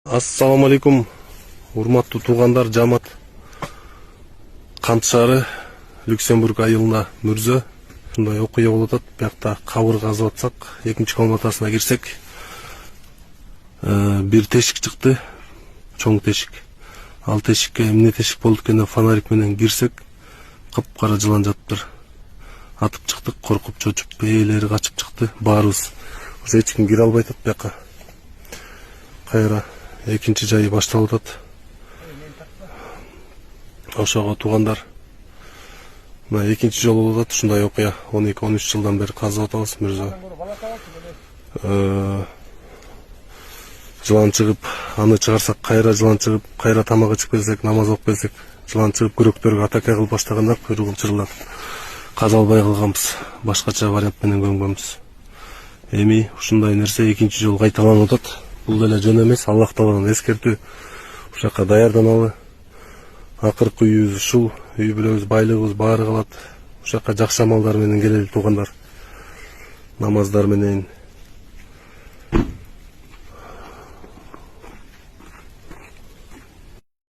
Ассаламу алейкум, урматтуу туугандар, жамаат. Кант шаары, Люксембург айылына мүрзө. Ушундай окуя болуп атат. Биякта кабыр казып атсак, экинчи комнатасына кирсек, бир тешик чыкты, чоң тешик. Ал тешикке эмне тешик болду экен, фонарик менен кирсек, кыпкара жылан жатыптыр. Атып чыктык, коркуп чочуп, ээлери качып чыкты, баарыбыз. Эч ким кире албай атат бияка. Кайра экинчи жайы башталып атат. Ошого туугандар, мына экинчи жолу болуп атат ушундай окуя. 12-13 жылдан бери казып атабыз мүрзө. Жылан чыгып, аны чыгарсак кайра жылан чыгып, кайра тамак ичип келсек, намаз окуп келсек, жылан чыгып күрөктөргө атака кылып баштаганда куйругун чырылдатып каза албай калганбыз. Башкача вариант менен көнгөнбүз. Эми ушундай нерсе экинчи жолу кайталанып атат. Бул деле жөн эмес, Аллах Тааланын эскертүү. Ушакка даярданалы. Акыркы үйүбүз ушул, үй бүлөбүз, байлыгыбыз баары калат. Ушакка жакшы амалдар менен келели туугандар. Намаздар менен,